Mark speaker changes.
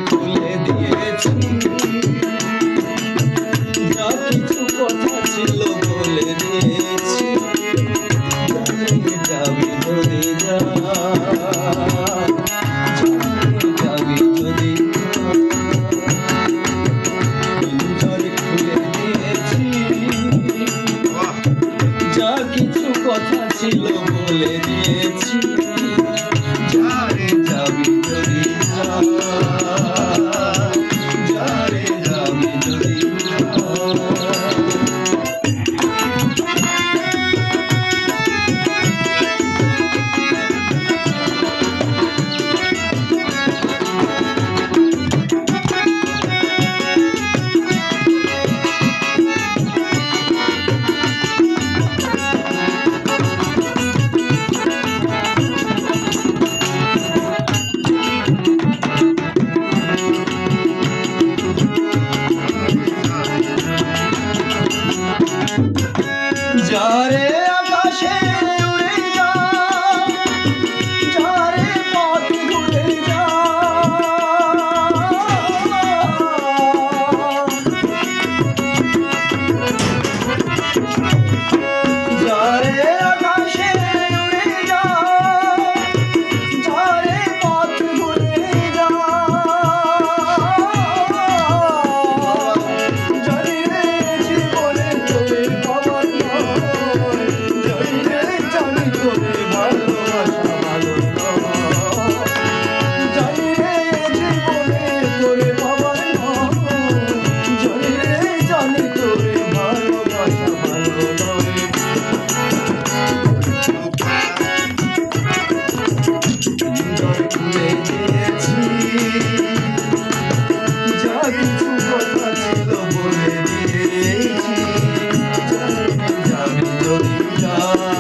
Speaker 1: খুলে দিয়েছি, যা কিছু কথা ছিল বলে দিয়েছি। যাবি যদি যা, যাবি যদি খুলে দিয়েছি, যা কিছু কথা ছিল বলে দিয়েছি। যাবি যদি যা, যাবি যদি যারে আকাশে উড়ে যা, যারে পথ ঘুরে যা, যারে আকাশে উড়ে যা, যারে পথ ঘুরে যা, জানি রে জীবনে তোরে পাবার যাবি যদি যা।